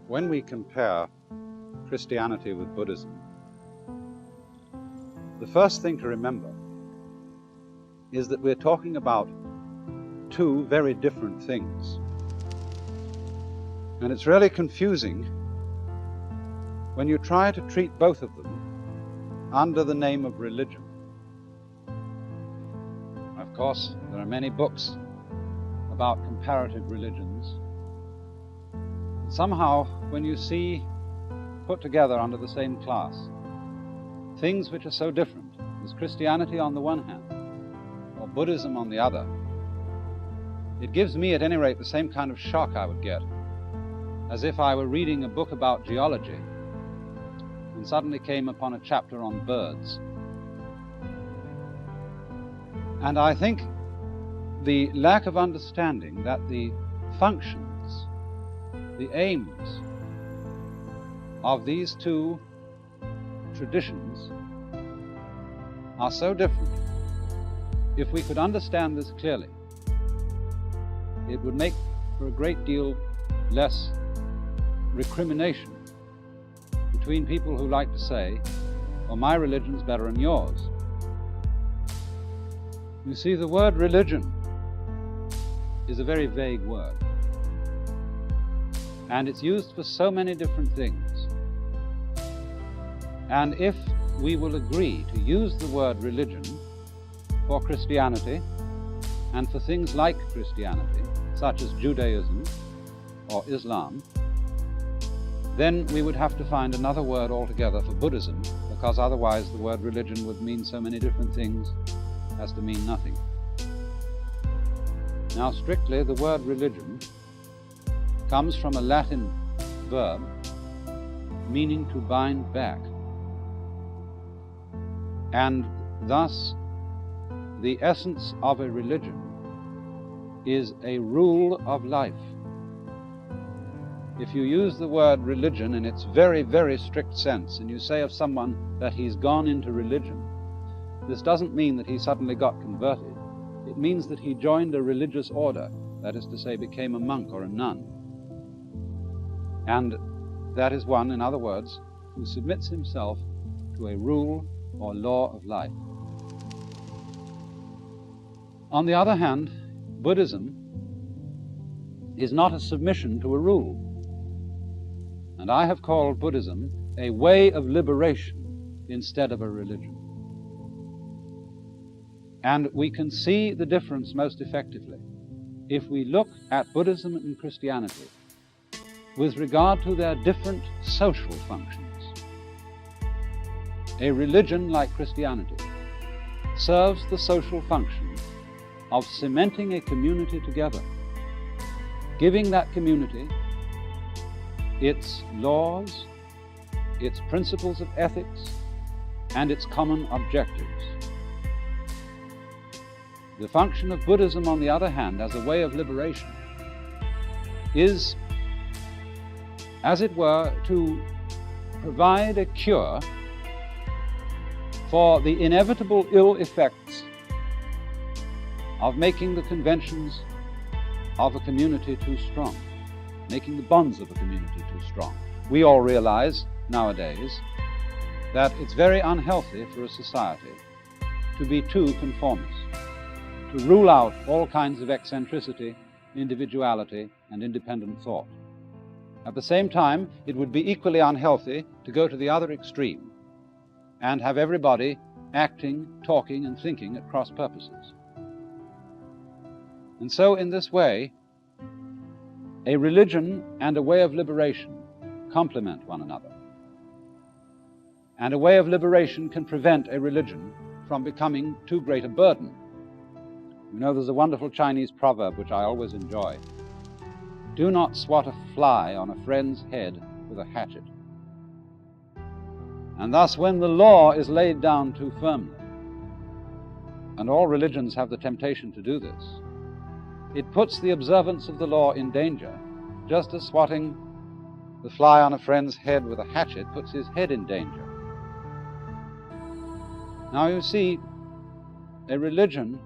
When we compare Christianity with Buddhism, the first thing to remember is that we're talking about two very different things. And it's really confusing when you try to treat both of them under the name of religion. Of course, there are many books about comparative religions. Somehow, when you see put together under the same class things which are so different as Christianity on the one hand or Buddhism on the other, it gives me at any rate the same kind of shock I would get as if I were reading a book about geology and suddenly came upon a chapter on birds. And I think the lack of understanding that the functions, the aims of these two traditions are so different. If we could understand this clearly, it would make for a great deal less recrimination between people who like to say, well, my religion's better than yours. You see, the word religion is a very vague word, and it's used for so many different things. And if we will agree to use the word religion for Christianity and for things like Christianity, such as Judaism or Islam, then we would have to find another word altogether for Buddhism, because otherwise the word religion would mean so many different things as to mean nothing. Now, strictly, the word religion comes from a Latin verb meaning to bind back. And thus, the essence of a religion is a rule of life. If you use the word religion in its very, very strict sense, and you say of someone that he's gone into religion, this doesn't mean that he suddenly got converted. It means that he joined a religious order, that is to say, became a monk or a nun. And that is one, in other words, who submits himself to a rule or law of life. On the other hand, Buddhism is not a submission to a rule. And I have called Buddhism a way of liberation instead of a religion. And we can see the difference most effectively if we look at Buddhism and Christianity with regard to their different social functions. A religion like Christianity serves the social function of cementing a community together, giving that community its laws, its principles of ethics, and its common objectives. The function of Buddhism, on the other hand, as a way of liberation, is, as it were, to provide a cure for the inevitable ill effects of making the conventions of a community too strong, making the bonds of a community too strong. We all realize nowadays that it's very unhealthy for a society to be too conformist, to rule out all kinds of eccentricity, individuality, and independent thought. At the same time, it would be equally unhealthy to go to the other extreme and have everybody acting, talking, and thinking at cross purposes. And so, in this way, a religion and a way of liberation complement one another. And a way of liberation can prevent a religion from becoming too great a burden. You know, there's a wonderful Chinese proverb which I always enjoy. Do not swat a fly on a friend's head with a hatchet. And thus, when the law is laid down too firmly, and all religions have the temptation to do this, it puts the observance of the law in danger, just as swatting the fly on a friend's head with a hatchet puts his head in danger. Now you see, a religion,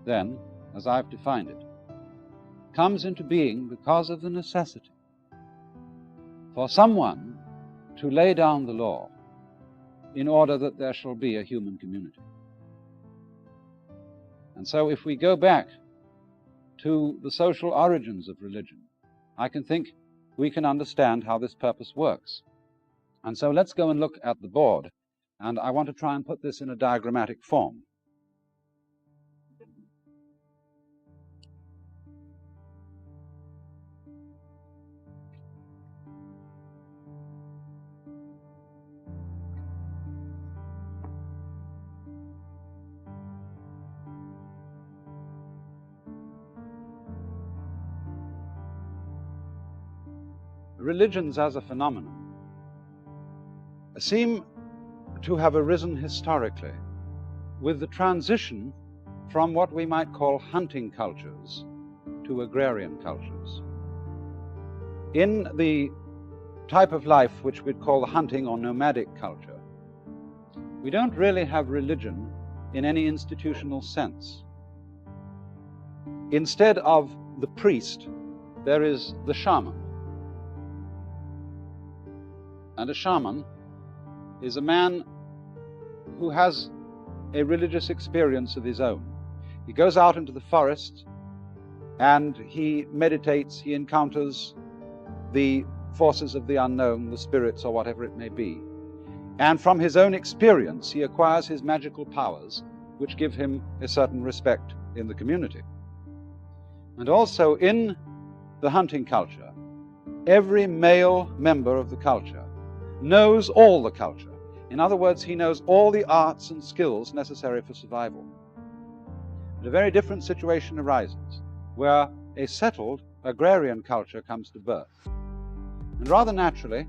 then, as I've defined it, comes into being because of the necessity for someone to lay down the law in order that there shall be a human community. And so if we go back to the social origins of religion, I can think we can understand how this purpose works. And so let's go and look at the board, and I want to try and put this in a diagrammatic form. Religions as a phenomenon seem to have arisen historically with the transition from what we might call hunting cultures to agrarian cultures. In the type of life which we'd call the hunting or nomadic culture, we don't really have religion in any institutional sense. Instead of the priest, there is the shaman. And a shaman is a man who has a religious experience of his own. He goes out into the forest and he meditates, he encounters the forces of the unknown, the spirits or whatever it may be. And from his own experience, he acquires his magical powers, which give him a certain respect in the community. And also in the hunting culture, every male member of the culture knows all the culture. In other words, he knows all the arts and skills necessary for survival. But a very different situation arises, where a settled agrarian culture comes to birth. And rather naturally,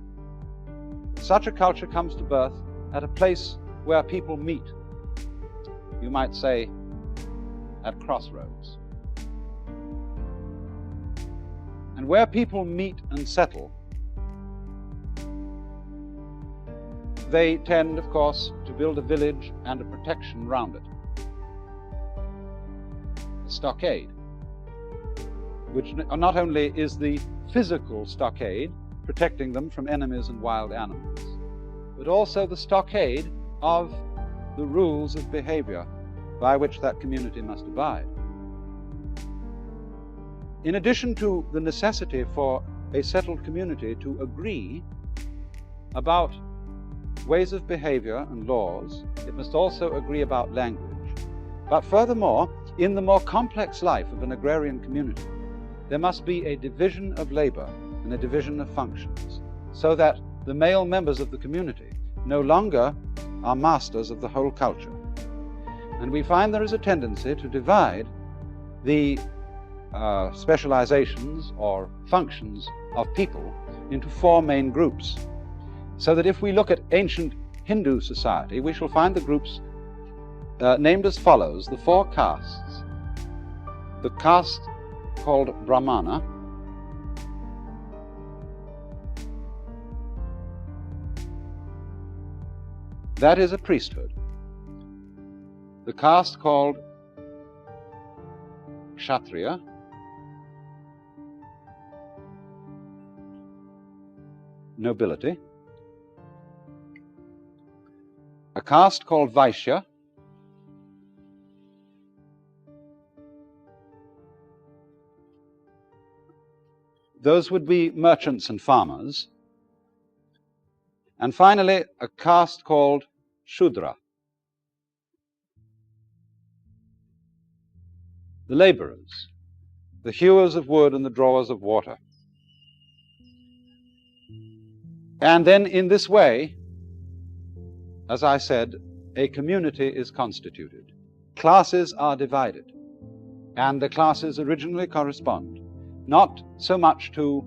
such a culture comes to birth at a place where people meet. You might say, at crossroads. And where people meet and settle, they tend, of course, to build a village and a protection round it. A stockade, which not only is the physical stockade, protecting them from enemies and wild animals, but also the stockade of the rules of behavior by which that community must abide. In addition to the necessity for a settled community to agree about ways of behavior and laws, it must also agree about language. But furthermore, in the more complex life of an agrarian community, there must be a division of labor and a division of functions, so that the male members of the community no longer are masters of the whole culture. And we find there is a tendency to divide the specializations or functions of people into four main groups. So that if we look at ancient Hindu society, we shall find the groups named as follows: the four castes. The caste called Brahmana, that is a priesthood. The caste called Kshatriya, nobility. A caste called Vaishya, those would be merchants and farmers. And finally, a caste called Shudra, the laborers, the hewers of wood and the drawers of water. And then in this way, as I said, a community is constituted. Classes are divided, and the classes originally correspond not so much to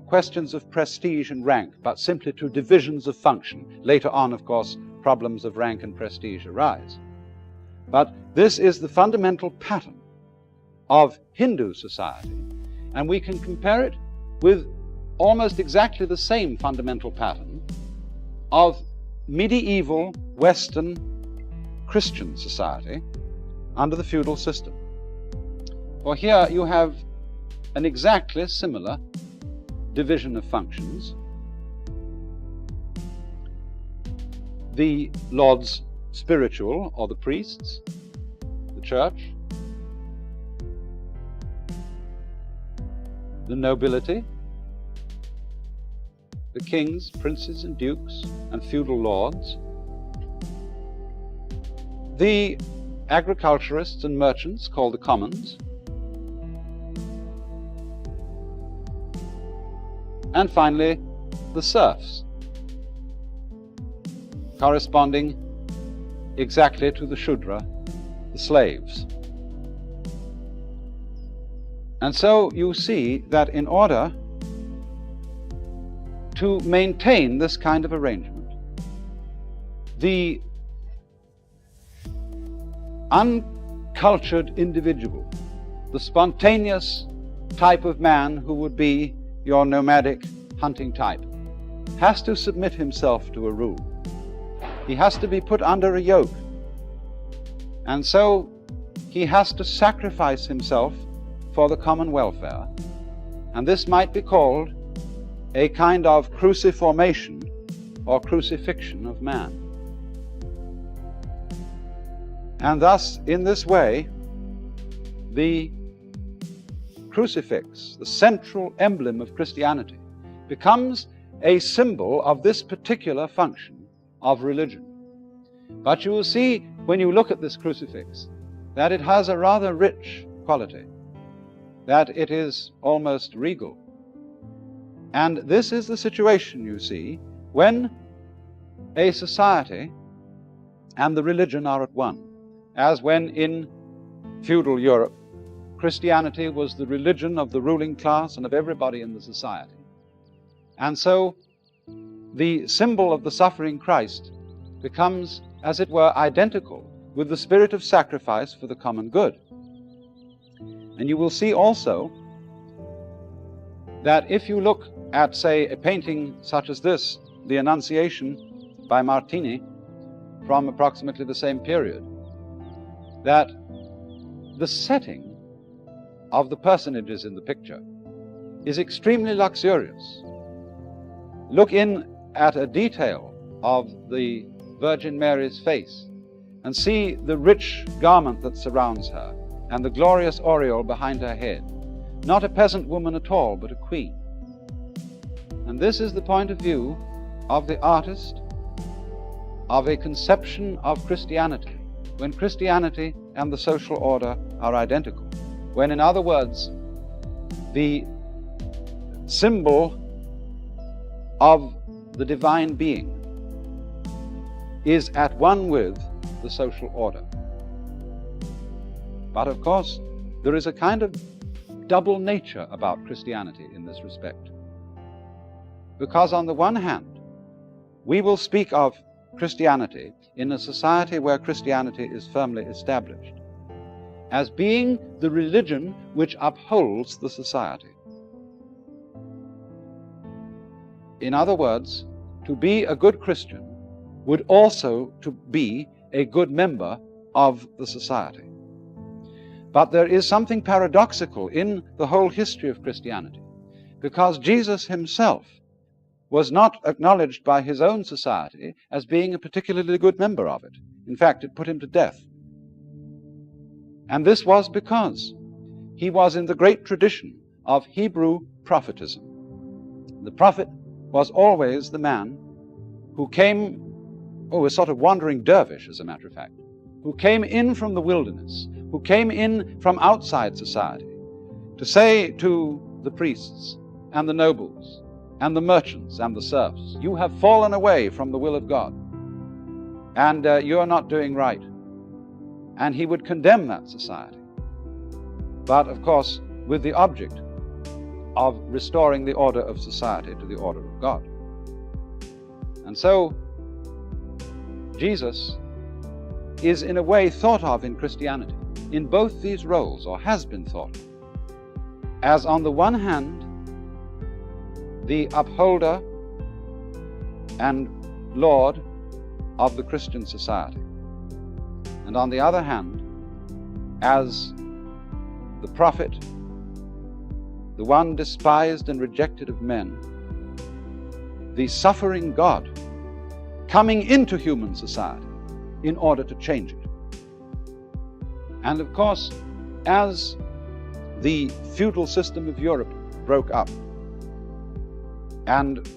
questions of prestige and rank, but simply to divisions of function. Later on, of course, problems of rank and prestige arise. But this is the fundamental pattern of Hindu society, and we can compare it with almost exactly the same fundamental pattern of medieval Western Christian society under the feudal system. For here you have an exactly similar division of functions. The lords spiritual, or the priests, the church, the nobility, the kings, princes and dukes and feudal lords, the agriculturists and merchants called the commons, and finally the serfs, corresponding exactly to the Shudra, the slaves. And so you see that in order to maintain this kind of arrangement, the uncultured individual, the spontaneous type of man who would be your nomadic hunting type, has to submit himself to a rule. He has to be put under a yoke. And so he has to sacrifice himself for the common welfare. And this might be called a kind of cruciformation or crucifixion of man. And thus, in this way, the crucifix, the central emblem of Christianity, becomes a symbol of this particular function of religion. But you will see, when you look at this crucifix, that it has a rather rich quality, that it is almost regal. And this is the situation, you see, when a society and the religion are at one, as when in feudal Europe, Christianity was the religion of the ruling class and of everybody in the society. And so the symbol of the suffering Christ becomes, as it were, identical with the spirit of sacrifice for the common good. And you will see also that if you look at, say, a painting such as this, The Annunciation by Martini, from approximately the same period, that the setting of the personages in the picture is extremely luxurious. Look in at a detail of the Virgin Mary's face and see the rich garment that surrounds her and the glorious aureole behind her head. Not a peasant woman at all, but a queen. And this is the point of view of the artist of a conception of Christianity, when Christianity and the social order are identical. When, in other words, the symbol of the divine being is at one with the social order. But of course, there is a kind of double nature about Christianity in this respect. Because on the one hand, we will speak of Christianity in a society where Christianity is firmly established as being the religion which upholds the society. In other words, to be a good Christian would also to be a good member of the society. But there is something paradoxical in the whole history of Christianity, because Jesus himself was not acknowledged by his own society as being a particularly good member of it. In fact, it put him to death. And this was because he was in the great tradition of Hebrew prophetism. The prophet was always the man who came, a sort of wandering dervish, as a matter of fact, who came in from the wilderness, who came in from outside society to say to the priests and the nobles and the merchants and the serfs, you have fallen away from the will of God, and you are not doing right. And he would condemn that society, but of course with the object of restoring the order of society to the order of God. And so Jesus is in a way thought of in Christianity in both these roles, or has been thought of, as on the one hand the upholder and Lord of the Christian society, and on the other hand, as the prophet, the one despised and rejected of men, the suffering God coming into human society in order to change it. And of course, as the feudal system of Europe broke up and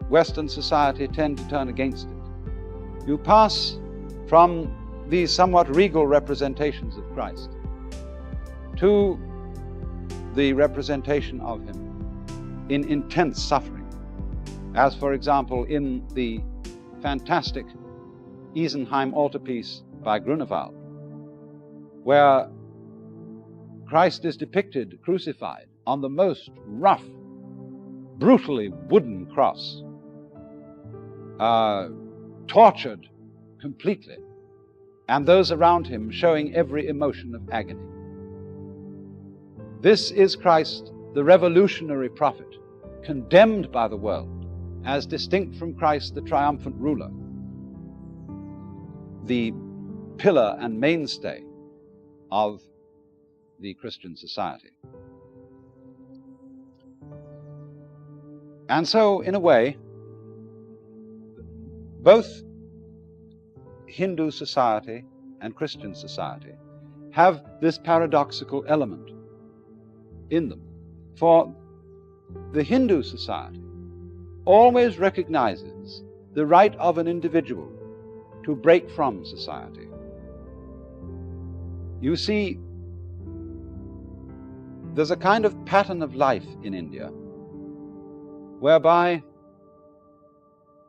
Western society tended to turn against it, you pass from these somewhat regal representations of Christ to the representation of him in intense suffering, as for example in the fantastic Isenheim altarpiece by Grunewald, where Christ is depicted crucified on the most rough, brutally wooden cross, tortured completely, and those around him showing every emotion of agony. This is Christ, the revolutionary prophet, condemned by the world as distinct from Christ, the triumphant ruler, the pillar and mainstay of the Christian society. And so, in a way, both Hindu society and Christian society have this paradoxical element in them. For the Hindu society always recognizes the right of an individual to break from society. You see, there's a kind of pattern of life in India whereby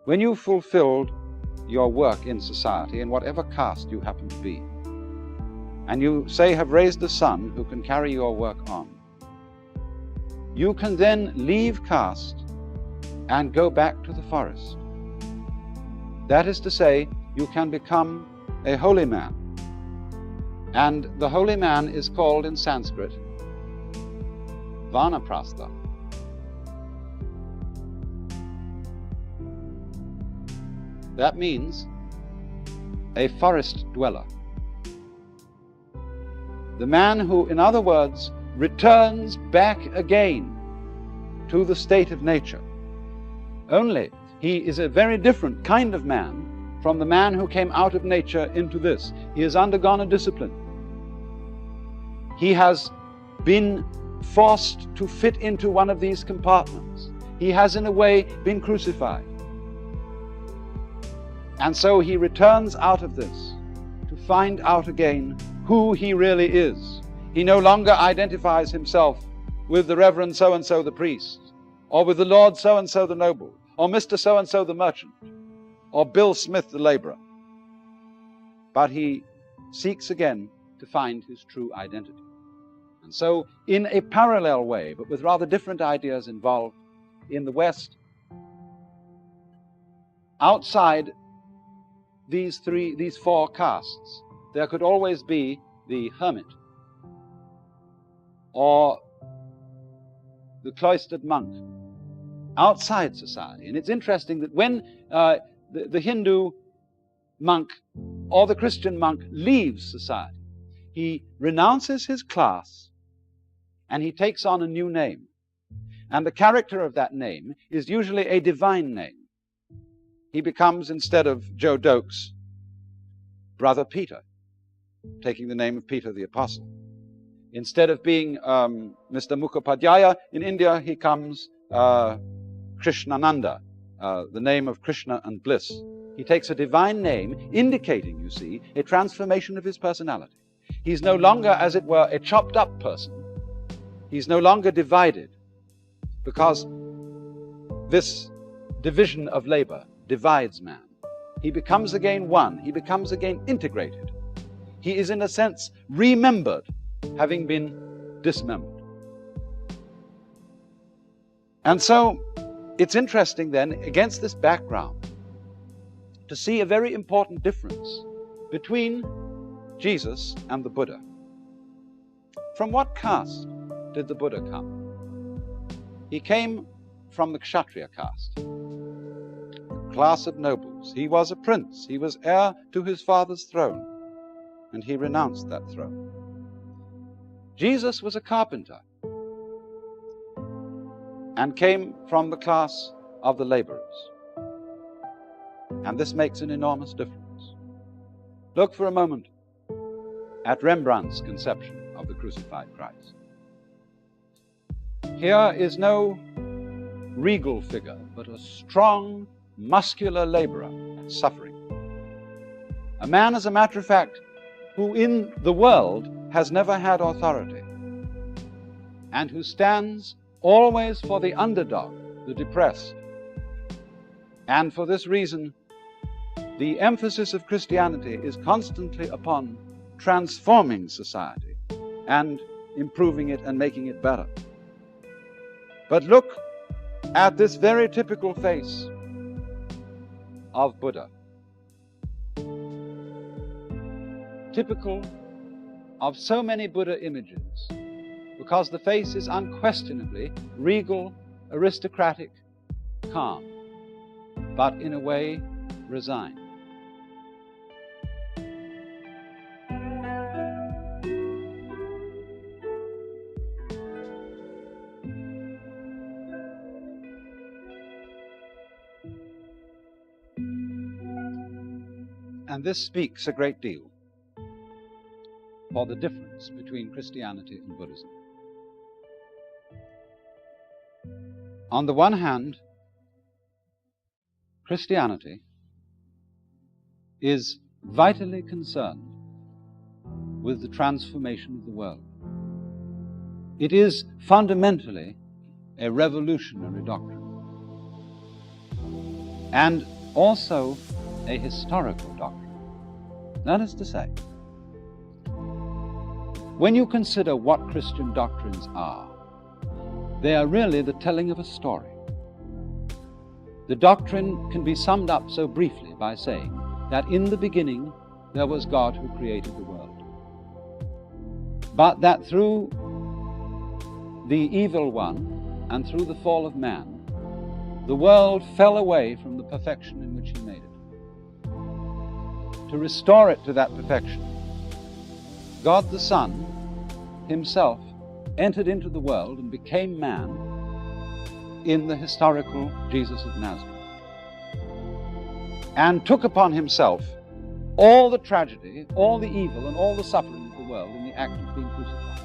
when you've fulfilled your work in society, in whatever caste you happen to be, and you, say, have raised a son who can carry your work on, you can then leave caste and go back to the forest. That is to say, you can become a holy man. And the holy man is called in Sanskrit Vanaprastha. That means a forest dweller. The man who, in other words, returns back again to the state of nature. Only he is a very different kind of man from the man who came out of nature into this. He has undergone a discipline. He has been forced to fit into one of these compartments. He has, in a way, been crucified. And so he returns out of this to find out again who he really is. He no longer identifies himself with the Reverend so-and-so the priest, or with the Lord so-and-so the noble, or Mr. so-and-so the merchant, or Bill Smith the laborer. But he seeks again to find his true identity. And so, in a parallel way, but with rather different ideas involved, in the West, outside these four castes, there could always be the hermit, or the cloistered monk, outside society. And it's interesting that when the Hindu monk or the Christian monk leaves society, he renounces his class and he takes on a new name. And the character of that name is usually a divine name. He becomes, instead of Joe Dokes, Brother Peter, taking the name of Peter the Apostle. Instead of being Mr. Mukhopadhyaya in India, he comes Krishnananda, the name of Krishna and bliss. He takes a divine name, indicating, you see, a transformation of his personality. He's no longer, as it were, a chopped up person. He's no longer divided, because this division of labor divides man. He becomes again one. He becomes again integrated. He is, in a sense, remembered, having been dismembered. And so it's interesting then, against this background, to see a very important difference between Jesus and the Buddha. From what caste did the Buddha come? He came from the Kshatriya caste, the class of nobles. He was a prince. He was heir to his father's throne, and he renounced that throne. Jesus was a carpenter and came from the class of the laborers. And this makes an enormous difference. Look for a moment at Rembrandt's conception of the crucified Christ. Here is no regal figure, but a strong, muscular laborer suffering. A man, as a matter of fact, who in the world has never had authority, and who stands always for the underdog, the depressed. And for this reason, the emphasis of Christianity is constantly upon transforming society and improving it and making it better. But look at this very typical face of Buddha. Typical of so many Buddha images, because the face is unquestionably regal, aristocratic, calm, but in a way resigned. And this speaks a great deal for the difference between Christianity and Buddhism. On the one hand, Christianity is vitally concerned with the transformation of the world. It is fundamentally a revolutionary doctrine, and also a historical doctrine. That is to say, when you consider what Christian doctrines are, they are really the telling of a story. The doctrine can be summed up so briefly by saying that in the beginning there was God who created the world, but that through the evil one and through the fall of man, the world fell away from the perfection in which he made it. To restore it to that perfection, God the Son himself entered into the world and became man in the historical Jesus of Nazareth, and took upon himself all the tragedy, all the evil, and all the suffering of the world in the act of being crucified.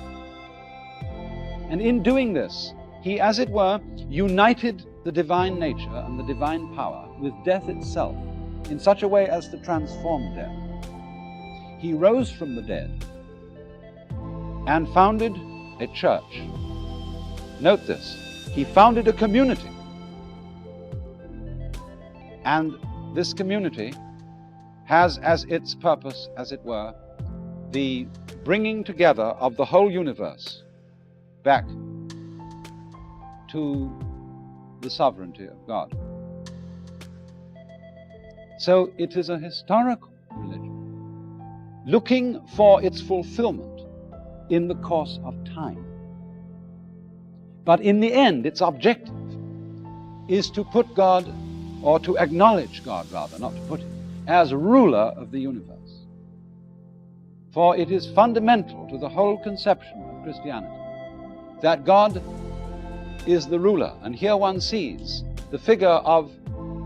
And in doing this, he, as it were, united the divine nature and the divine power with death itself in such a way as to transform death. He rose from the dead and founded a church. Note this, he founded a community. And this community has as its purpose, as it were, the bringing together of the whole universe back to the sovereignty of God. So it is a historical religion, looking for its fulfillment in the course of time. But in the end, its objective is to put God, or to acknowledge God rather, not to put him, as ruler of the universe. For it is fundamental to the whole conception of Christianity that God is the ruler. And here one sees the figure of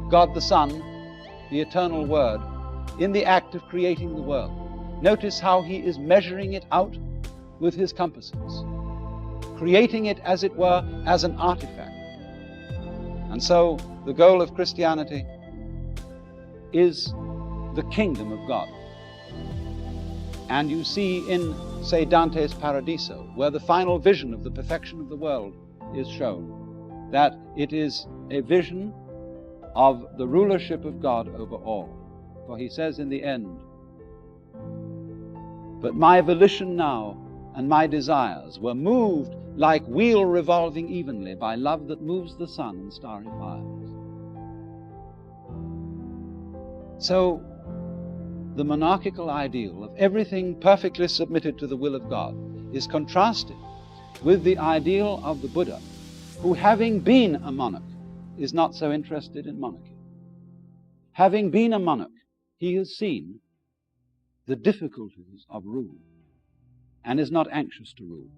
God the Son, the eternal Word, in the act of creating the world. Notice how he is measuring it out with his compasses, creating it, as it were, as an artifact. And so the goal of Christianity is the kingdom of God. And you see in, say, Dante's Paradiso, where the final vision of the perfection of the world is shown, that it is a vision of the rulership of God over all. For he says in the end, "But my volition now and my desires were moved like wheel revolving evenly by love that moves the sun in starry fires." So the monarchical ideal of everything perfectly submitted to the will of God is contrasted with the ideal of the Buddha, who, having been a monarch, is not so interested in monarchy. Having been a monarch, he has seen the difficulties of rule and is not anxious to rule.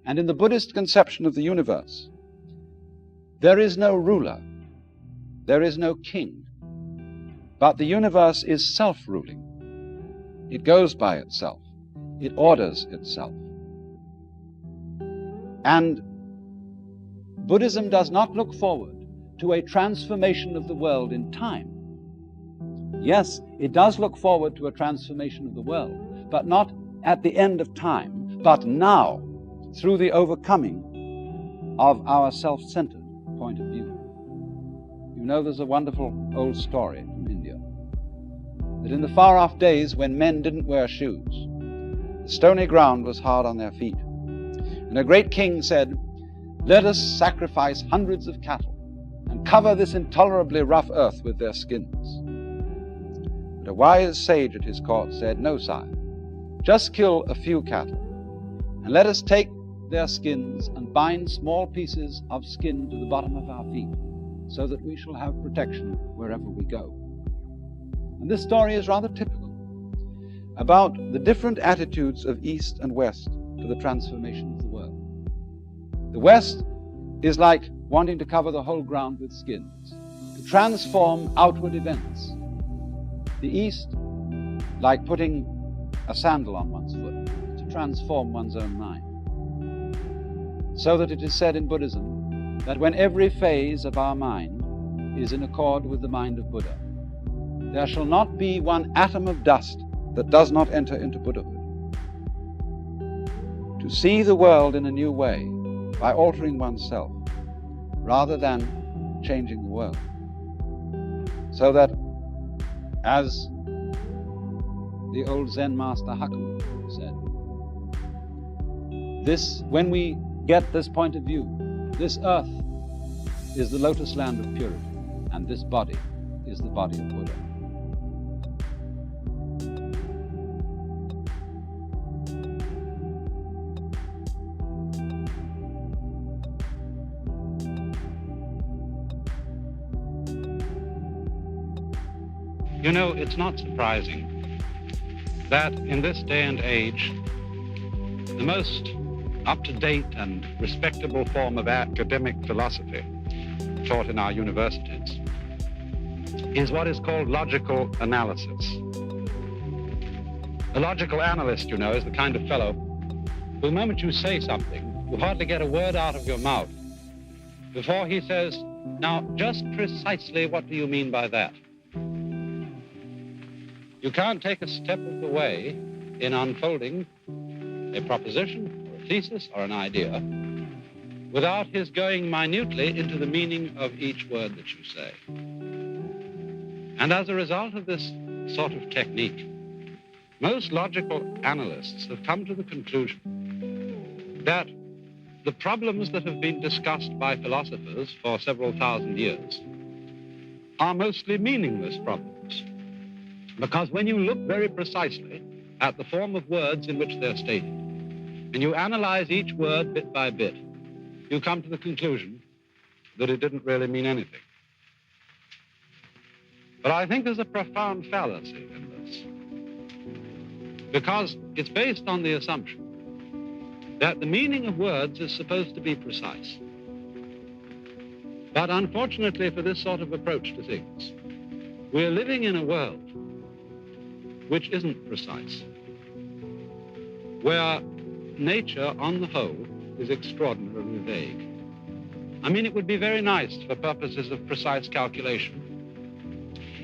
And in the Buddhist conception of the universe, there is no ruler, there is no king, but the universe is self-ruling. It goes by itself. It orders itself. And Buddhism does not look forward to a transformation of the world in time. Yes, it does look forward to a transformation of the world, but not at the end of time, but now, through the overcoming of our self-centered point of view. You know, there's a wonderful old story from India, that in the far-off days when men didn't wear shoes, the stony ground was hard on their feet. And a great king said, "Let us sacrifice hundreds of cattle and cover this intolerably rough earth with their skins." But a wise sage at his court said, "No, sire, just kill a few cattle, and let us take their skins and bind small pieces of skin to the bottom of our feet, so that we shall have protection wherever we go." And this story is rather typical about the different attitudes of East and West to the transformation of the world. The West is like wanting to cover the whole ground with skins, to transform outward events. The East, like putting a sandal on one's foot, to transform one's own mind. So that it is said in Buddhism that when every phase of our mind is in accord with the mind of Buddha, there shall not be one atom of dust that does not enter into Buddhahood. To see the world in a new way by altering oneself rather than changing the world. So that, as the old Zen master Haku said, when we get this point of view, this earth is the lotus land of purity, and this body is the body of Buddha. You know, it's not surprising that in this day and age, the most up-to-date and respectable form of academic philosophy taught in our universities is what is called logical analysis. A logical analyst, you know, is the kind of fellow who, the moment you say something, you hardly get a word out of your mouth before he says, "Now, just precisely what do you mean by that?" You can't take a step of the way in unfolding a proposition, or a thesis, or an idea without his going minutely into the meaning of each word that you say. And as a result of this sort of technique, most logical analysts have come to the conclusion that the problems that have been discussed by philosophers for several thousand years are mostly meaningless problems. Because when you look very precisely at the form of words in which they're stated, and you analyze each word bit by bit, you come to the conclusion that it didn't really mean anything. But I think there's a profound fallacy in this, because it's based on the assumption that the meaning of words is supposed to be precise. But unfortunately for this sort of approach to things, we're living in a world which isn't precise, where nature, on the whole, is extraordinarily vague. I mean, it would be very nice for purposes of precise calculation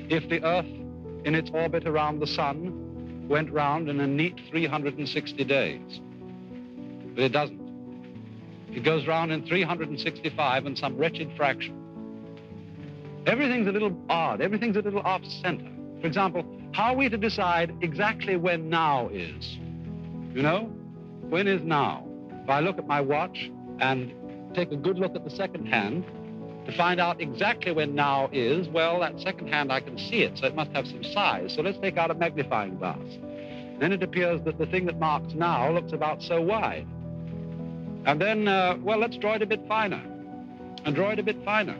if the Earth, in its orbit around the sun, went round in a neat 360 days. But it doesn't. It goes round in 365 and some wretched fraction. Everything's a little odd. Everything's a little off-center. For example, how are we to decide exactly when now is? You know, when is now? If I look at my watch and take a good look at the second hand to find out exactly when now is, well, that second hand, I can see it, so it must have some size. So let's take out a magnifying glass. Then it appears that the thing that marks now looks about so wide. And then, well, let's draw it a bit finer, and draw it a bit finer.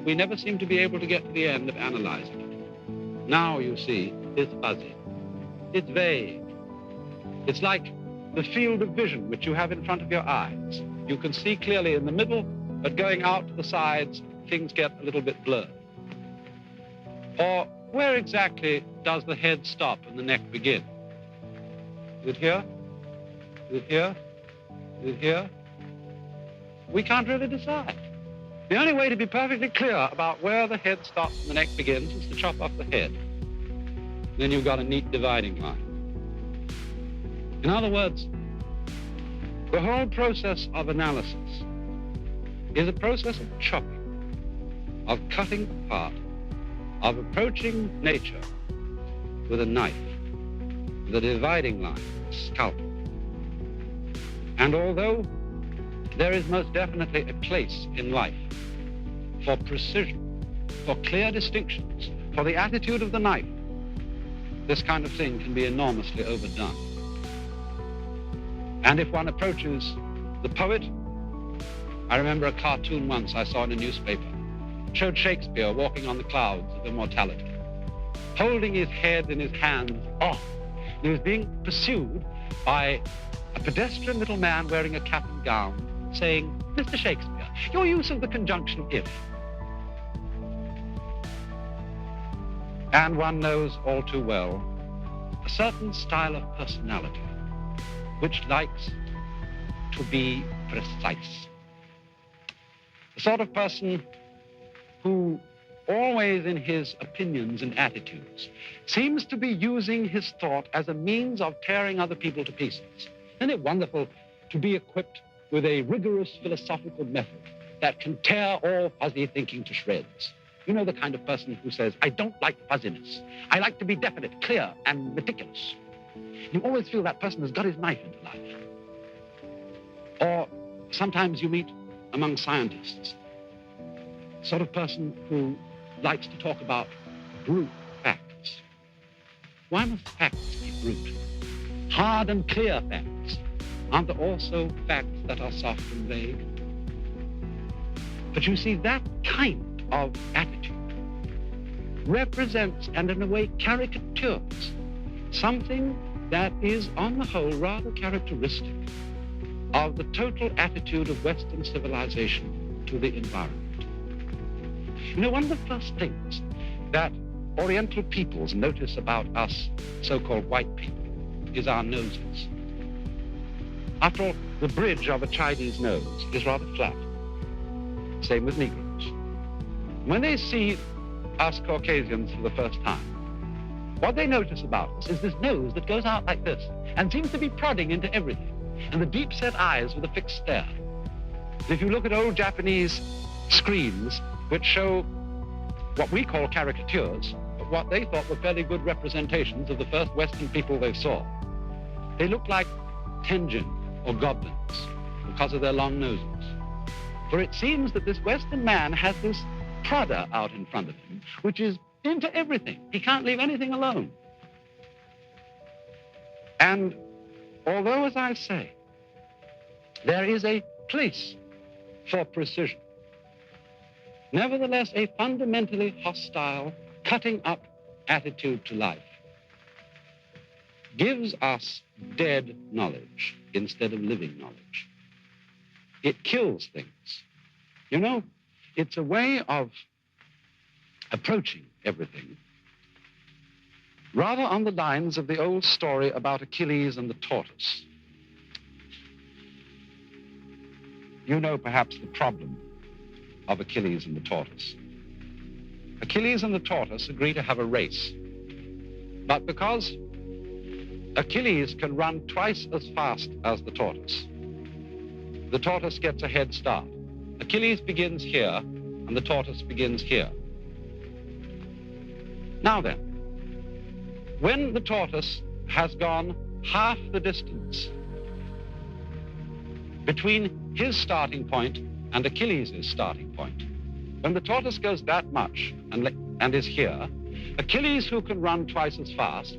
we never seem to be able to get to the end of analyzing it. Now, you see, it's fuzzy. It's vague. It's like the field of vision which you have in front of your eyes. You can see clearly in the middle, but going out to the sides, things get a little bit blurred. Or where exactly does the head stop and the neck begin? Is it here? Is it here? Is it here? We can't really decide. The only way to be perfectly clear about where the head stops and the neck begins is to chop off the head. Then you've got a neat dividing line. In other words, the whole process of analysis is a process of chopping, of cutting apart, of approaching nature with a knife, with a dividing line, a scalpel. And although there is most definitely a place in life for precision, for clear distinctions, for the attitude of the knife, this kind of thing can be enormously overdone. And if one approaches the poet, I remember a cartoon once I saw in a newspaper, showed Shakespeare walking on the clouds of immortality, holding his head in his hands off. He was being pursued by a pedestrian little man wearing a cap and gown, saying, "Mr. Shakespeare, your use of the conjunction if." And one knows all too well a certain style of personality which likes to be precise. The sort of person who always in his opinions and attitudes seems to be using his thought as a means of tearing other people to pieces. Isn't it wonderful to be equipped with a rigorous philosophical method that can tear all fuzzy thinking to shreds? You know, the kind of person who says, "I don't like fuzziness. I like to be definite, clear, and meticulous." You always feel that person has got his knife into life. Or sometimes you meet among scientists, the sort of person who likes to talk about brute facts. Why must facts be brute? Hard and clear facts. Aren't there also facts that are soft and vague? But you see, that kind of attitude represents and in a way caricatures something that is on the whole rather characteristic of the total attitude of Western civilization to the environment. You know, one of the first things that Oriental peoples notice about us so-called white people is our noses. After all, the bridge of a Chinese nose is rather flat. Same with Negroes. When they see us Caucasians for the first time, what they notice about us is this nose that goes out like this and seems to be prodding into everything, and the deep-set eyes with a fixed stare. And if you look at old Japanese screens which show what we call caricatures, but what they thought were fairly good representations of the first Western people they saw, they look like Tenjin or goblins because of their long noses. For it seems that this Western man has this prodder out in front of him, which is into everything. He can't leave anything alone. And although, as I say, there is a place for precision, nevertheless, a fundamentally hostile, cutting-up attitude to life gives us dead knowledge instead of living knowledge. It kills things. You know, it's a way of approaching everything rather on the lines of the old story about Achilles and the tortoise. You know perhaps the problem of Achilles and the tortoise. Achilles and the tortoise agree to have a race, but because Achilles can run twice as fast as the tortoise gets a head start. Achilles begins here, and the tortoise begins here. Now then, when the tortoise has gone half the distance between his starting point and Achilles' starting point, when the tortoise goes that much and is here, Achilles, who can run twice as fast,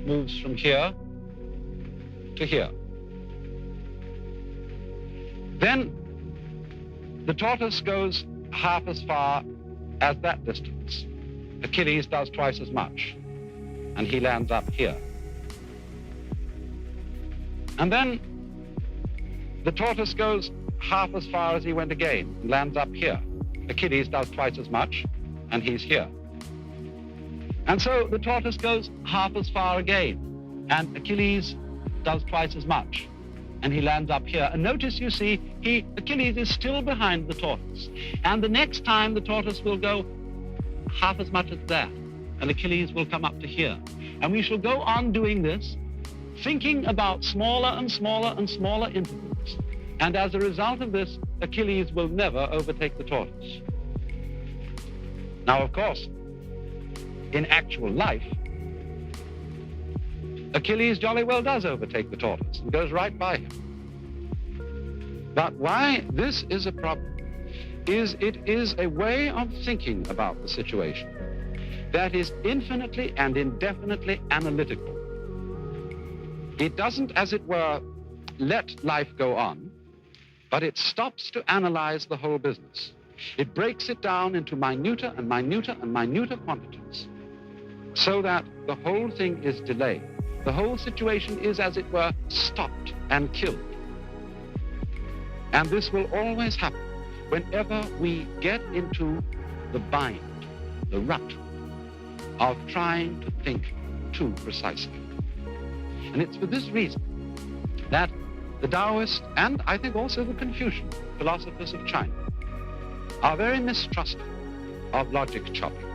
moves from here to here. Then the tortoise goes half as far as that distance, Achilles does twice as much, and he lands up here. And then the tortoise goes half as far as he went again, and lands up here. Achilles does twice as much, and he's here. And so the tortoise goes half as far again, and Achilles does twice as much, and he lands up here. And notice, you see, Achilles is still behind the tortoise. And the next time, the tortoise will go half as much as that, and Achilles will come up to here. And we shall go on doing this, thinking about smaller and smaller and smaller intervals. And as a result of this, Achilles will never overtake the tortoise. Now, of course, in actual life, Achilles jolly well does overtake the tortoise and goes right by him. But why this is a problem is it is a way of thinking about the situation that is infinitely and indefinitely analytical. It doesn't, as it were, let life go on, but it stops to analyze the whole business. It breaks it down into minuter and minuter and minuter quantities, so that the whole thing is delayed. The whole situation is, as it were, stopped and killed. And this will always happen whenever we get into the bind, the rut of trying to think too precisely. And it's for this reason that the Taoist, and I think also the Confucian philosophers of China, are very mistrustful of logic chopping,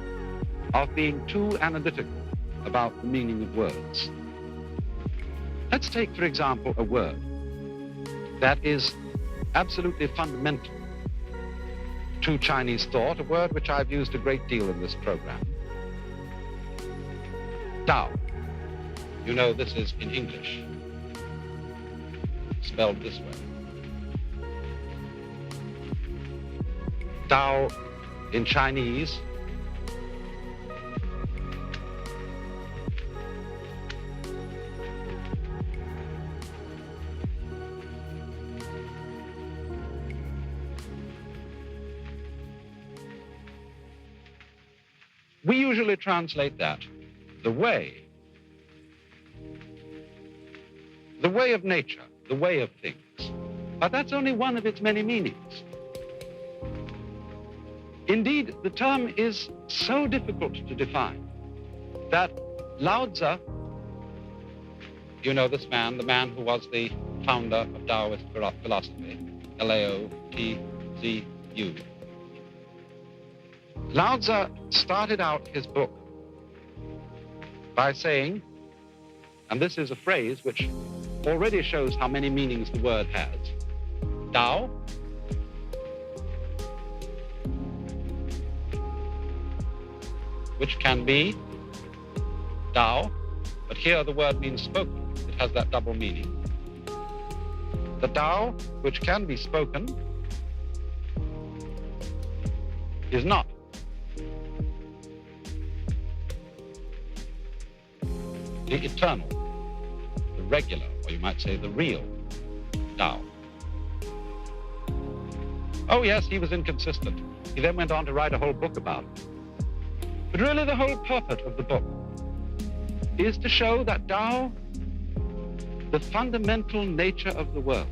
of being too analytical about the meaning of words. Let's take, for example, a word that is absolutely fundamental to Chinese thought, a word which I've used a great deal in this program. Tao. You know this is in English, spelled this way. Tao in Chinese we usually translate that the way of nature, the way of things. But that's only one of its many meanings. Indeed, the term is so difficult to define that Lao Tzu, you know this man, the man who was the founder of Taoist philosophy, Lao-Tzu. Lao Tzu started out his book by saying, and this is a phrase which already shows how many meanings the word has, Tao, which can be Tao, but here the word means spoken. It has that double meaning. The Tao, which can be spoken, is not. The eternal, the regular, or you might say the real Tao. Oh yes, he was inconsistent. He then went on to write a whole book about it. But really the whole purport of the book is to show that Tao, the fundamental nature of the world,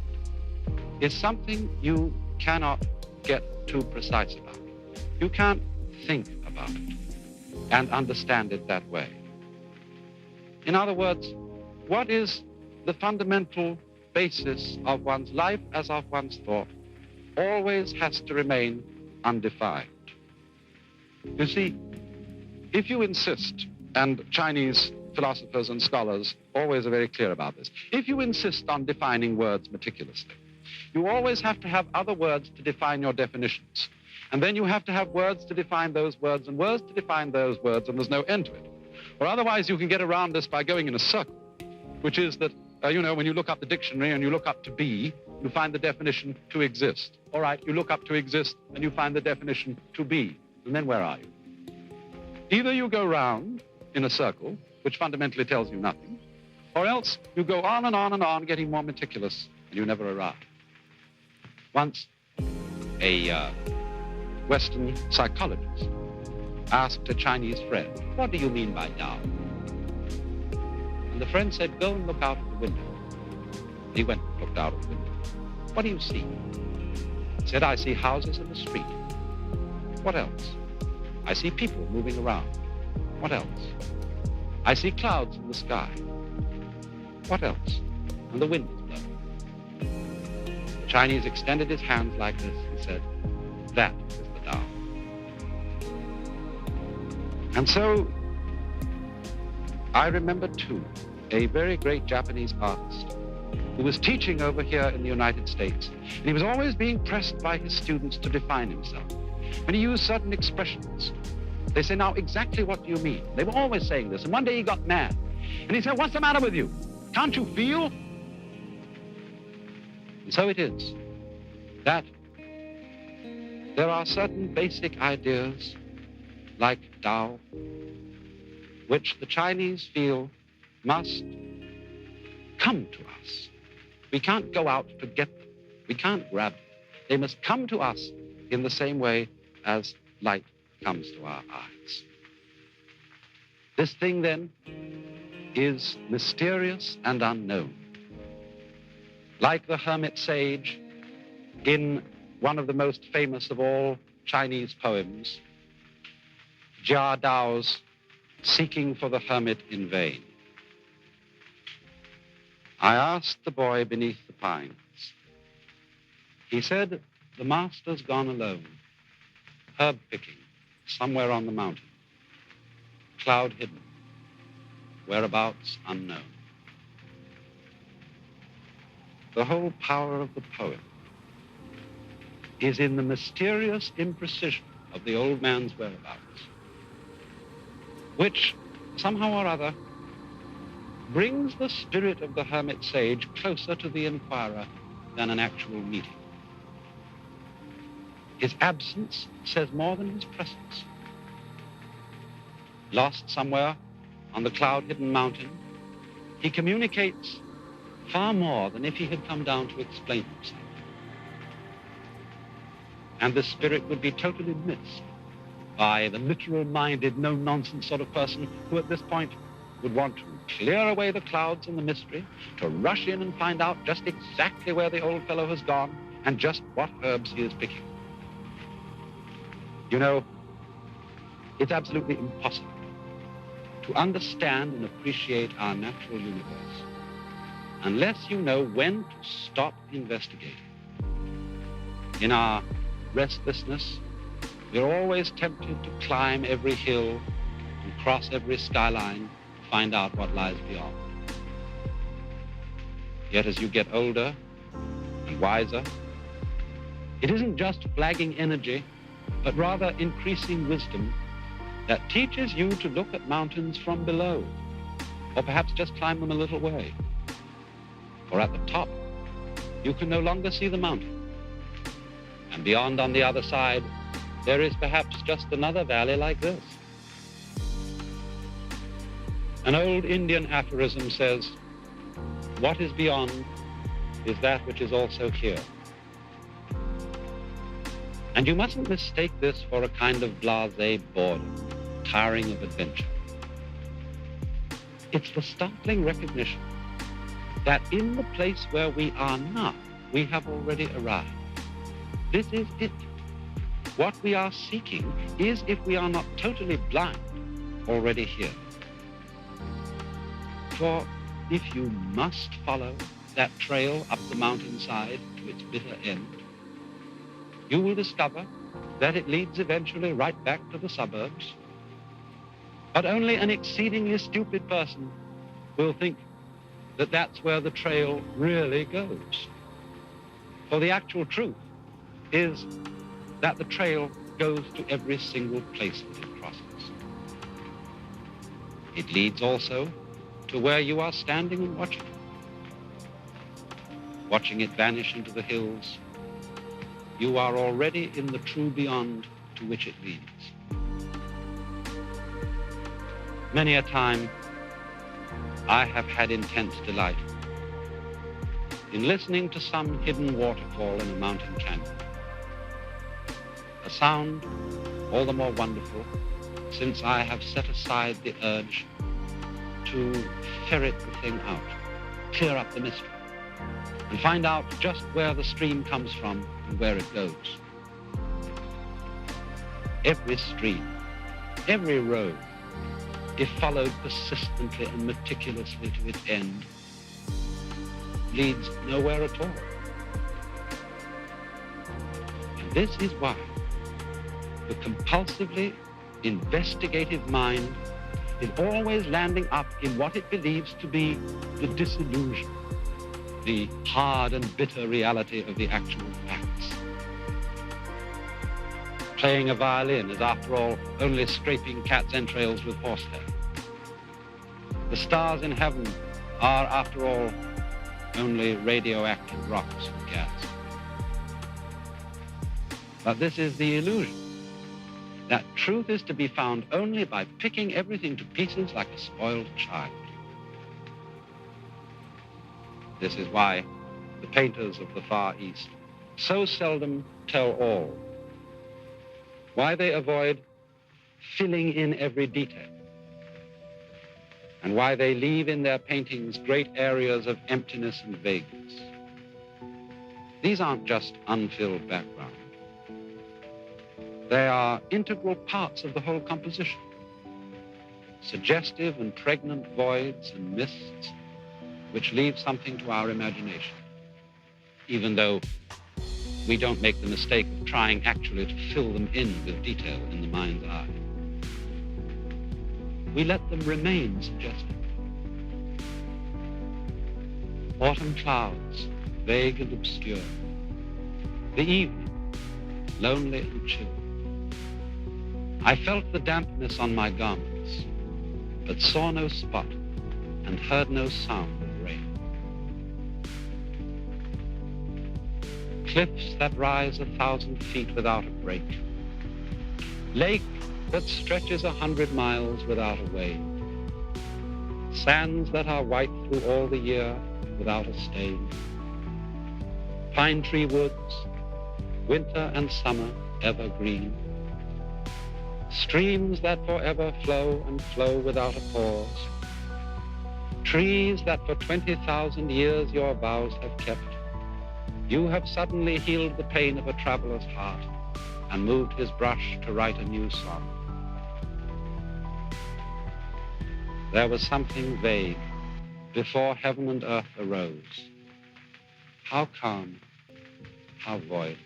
is something you cannot get too precise about. You can't think about it and understand it that way. In other words, what is the fundamental basis of one's life as of one's thought always has to remain undefined. You see, if you insist, and Chinese philosophers and scholars always are very clear about this, if you insist on defining words meticulously, you always have to have other words to define your definitions. And then you have to have words to define those words and words to define those words, and there's no end to it. Or otherwise you can get around this by going in a circle, which is that, when you look up the dictionary and you look up to be, you find the definition to exist. All right, you look up to exist and you find the definition to be. And then where are you? Either you go round in a circle, which fundamentally tells you nothing, or else you go on and on and on, getting more meticulous, and you never arrive. Once, a Western psychologist asked a Chinese friend, "What do you mean by Tao?" And the friend said, "Go and look out of the window." He went and looked out of the window. "What do you see?" He said, "I see houses in the street." "What else?" "I see people moving around." "What else?" "I see clouds in the sky." "What else?" "And the wind is blowing." The Chinese extended his hands like this and said, "That is the Tao." And so I remember too a very great Japanese artist who was teaching over here in the United States, and he was always being pressed by his students to define himself. And he used certain expressions. They say, "Now, exactly what do you mean?" They were always saying this, and one day he got mad. And he said, "What's the matter with you? Can't you feel?" And so it is that there are certain basic ideas, like Tao, which the Chinese feel must come to us. We can't go out to get them. We can't grab them. They must come to us in the same way as light comes to our eyes. This thing, then, is mysterious and unknown. Like the hermit sage in one of the most famous of all Chinese poems, Jia Dao's Seeking for the Hermit in Vain. I asked the boy beneath the pines. He said, "The master's gone alone, herb picking, somewhere on the mountain, cloud hidden, whereabouts unknown." The whole power of the poem is in the mysterious imprecision of the old man's whereabouts, which somehow or other brings the spirit of the hermit sage closer to the inquirer than an actual meeting. His absence says more than his presence. Lost somewhere on the cloud-hidden mountain, he communicates far more than if he had come down to explain himself. And the spirit would be totally missed by the literal-minded, no-nonsense sort of person who at this point would want to clear away the clouds and the mystery, to rush in and find out just exactly where the old fellow has gone and just what herbs he is picking. You know, it's absolutely impossible to understand and appreciate our natural universe unless you know when to stop investigating. In our restlessness, we're always tempted to climb every hill and cross every skyline to find out what lies beyond. Yet as you get older and wiser, it isn't just flagging energy, but rather increasing wisdom that teaches you to look at mountains from below, or perhaps just climb them a little way. For at the top, you can no longer see the mountain. And beyond on the other side, there is perhaps just another valley like this. An old Indian aphorism says, "What is beyond is that which is also here." And you mustn't mistake this for a kind of blasé boredom, tiring of adventure. It's the startling recognition that in the place where we are now, we have already arrived. This is it. What we are seeking is, if we are not totally blind, already here. For if you must follow that trail up the mountainside to its bitter end, you will discover that it leads eventually right back to the suburbs. But only an exceedingly stupid person will think that that's where the trail really goes. For the actual truth is that the trail goes to every single place that it crosses. It leads also to where you are standing and watching it vanish into the hills. You are already in the true beyond to which it leads. Many a time, I have had intense delight in listening to some hidden waterfall in a mountain canyon. A sound all the more wonderful since I have set aside the urge to ferret the thing out, clear up the mystery, and find out just where the stream comes from and where it goes. Every stream, every road, if followed persistently and meticulously to its end, leads nowhere at all. And this is why the compulsively investigative mind is always landing up in what it believes to be the disillusion, the hard and bitter reality of the actual facts. Playing a violin is, after all, only scraping cat's entrails with horsehair. The stars in heaven are, after all, only radioactive rocks and gas. But this is the illusion, that truth is to be found only by picking everything to pieces like a spoiled child. This is why the painters of the Far East so seldom tell all, why they avoid filling in every detail, and why they leave in their paintings great areas of emptiness and vagueness. These aren't just unfilled background. They are integral parts of the whole composition, suggestive and pregnant voids and mists which leave something to our imagination, even though we don't make the mistake of trying actually to fill them in with detail in the mind's eye. We let them remain suggestive. Autumn clouds, vague and obscure. The evening, lonely and chill. I felt the dampness on my garments, but saw no spot and heard no sound of rain. Cliffs that rise 1,000 feet without a break. Lake that stretches 100 miles without a wave. Sands that are white through all the year without a stain. Pine tree woods, winter and summer evergreen. Streams that forever flow and flow without a pause. Trees that for 20,000 years your vows have kept. You have suddenly healed the pain of a traveler's heart and moved his brush to write a new song. There was something vague before heaven and earth arose. How calm, how void.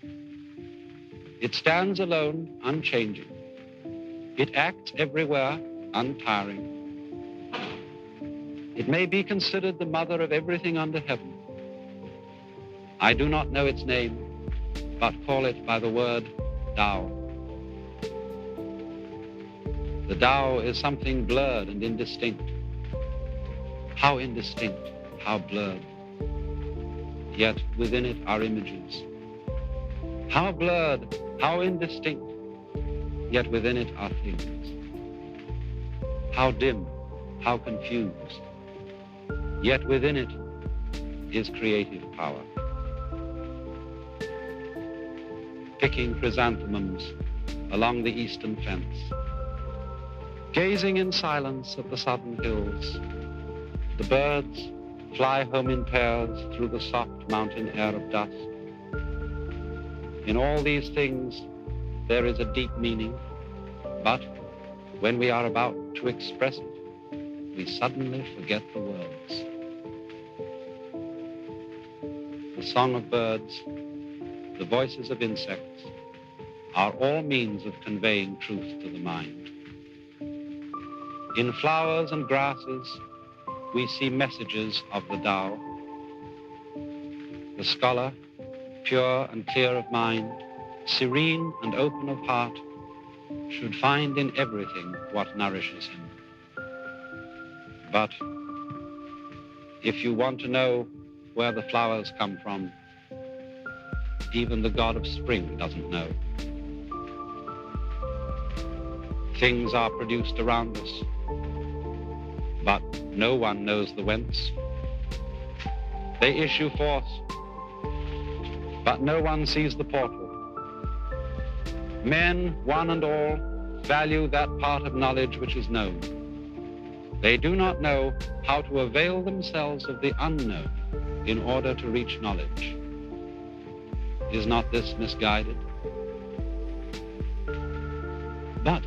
It stands alone, unchanging. It acts everywhere, untiring. It may be considered the mother of everything under heaven. I do not know its name, but call it by the word Tao. The Tao is something blurred and indistinct. How indistinct, how blurred. Yet within it are images. How blurred, how indistinct, yet within it are things. How dim, how confused, yet within it is creative power. Picking chrysanthemums along the eastern fence, gazing in silence at the southern hills. The birds fly home in pairs through the soft mountain air of dusk. In all these things, there is a deep meaning, but when we are about to express it, we suddenly forget the words. The song of birds, the voices of insects, are all means of conveying truth to the mind. In flowers and grasses, we see messages of the Tao. The scholar, pure and clear of mind, serene and open of heart, should find in everything what nourishes him. But if you want to know where the flowers come from, even the god of spring doesn't know. Things are produced around us, but no one knows the whence. They issue forth, but no one sees the portal. Men, one and all, value that part of knowledge which is known. They do not know how to avail themselves of the unknown in order to reach knowledge. Is not this misguided? But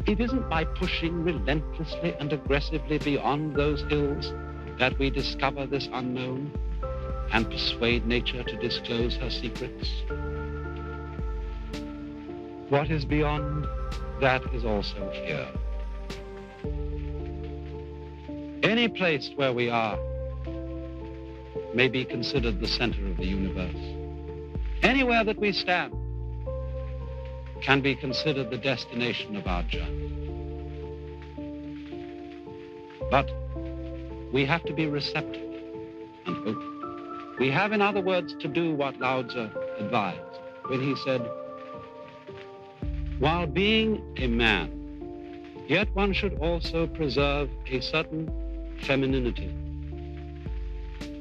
it isn't by pushing relentlessly and aggressively beyond those hills that we discover this unknown and persuade nature to disclose her secrets. What is beyond that is also fear. Any place where we are may be considered the center of the universe. Anywhere that we stand can be considered the destination of our journey. But we have to be receptive and open. We have, in other words, to do what Lao Tzu advised when he said, while being a man, yet one should also preserve a certain femininity,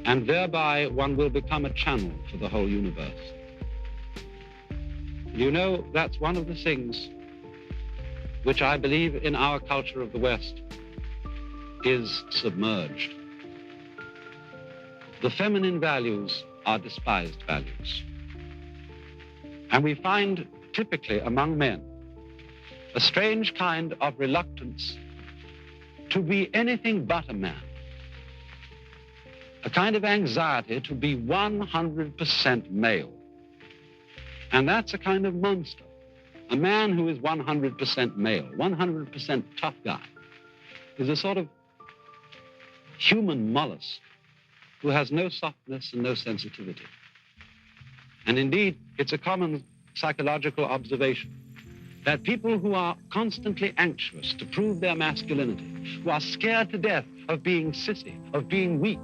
and thereby one will become a channel for the whole universe. You know, that's one of the things which I believe in our culture of the West is submerged. The feminine values are despised values. And we find typically among men a strange kind of reluctance to be anything but a man, a kind of anxiety to be 100% male. And that's a kind of monster. A man who is 100% male, 100% tough guy, is a sort of human mollusk who has no softness and no sensitivity. And indeed, it's a common psychological observation that people who are constantly anxious to prove their masculinity, who are scared to death of being sissy, of being weak,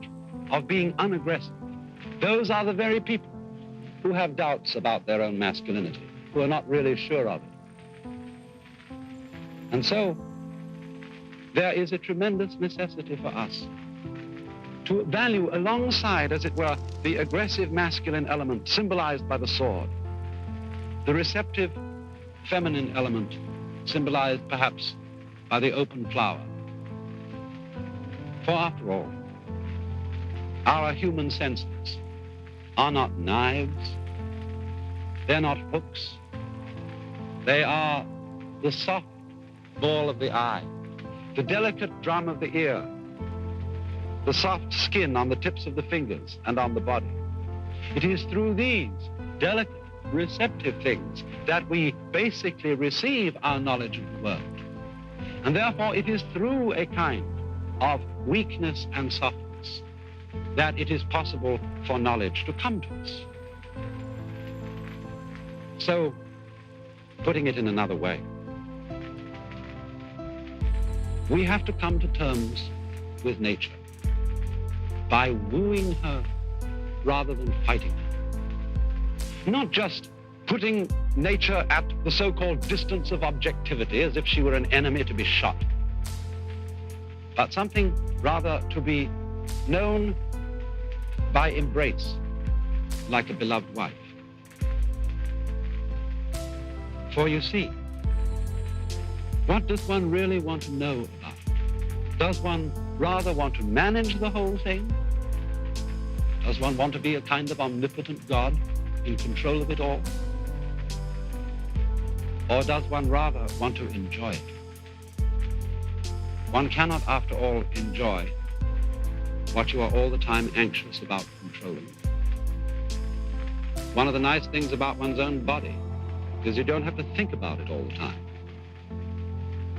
of being unaggressive, those are the very people who have doubts about their own masculinity, who are not really sure of it. And so, there is a tremendous necessity for us to value alongside, as it were, the aggressive masculine element symbolized by the sword, the receptive feminine element symbolized perhaps by the open flower. For after all, our human senses are not knives, they're not hooks, they are the soft ball of the eye, the delicate drum of the ear, the soft skin on the tips of the fingers and on the body. It is through these delicate, receptive things that we basically receive our knowledge of the world. And therefore, it is through a kind of weakness and softness that it is possible for knowledge to come to us. So, putting it in another way, we have to come to terms with nature by wooing her rather than fighting her. Not just putting nature at the so-called distance of objectivity as if she were an enemy to be shot, but something rather to be known by embrace, like a beloved wife. For you see, what does one really want to know about it? Does one rather want to manage the whole thing? Does one want to be a kind of omnipotent God in control of it all? Or does one rather want to enjoy it? One cannot, after all, enjoy what you are all the time anxious about controlling. One of the nice things about one's own body is you don't have to think about it all the time.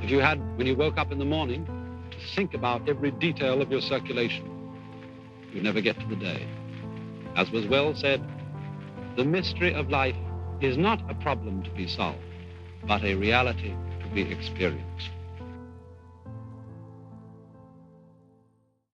If you had, when you woke up in the morning, to think about every detail of your circulation, you'd never get to the day. As was well said, the mystery of life is not a problem to be solved, but a reality to be experienced.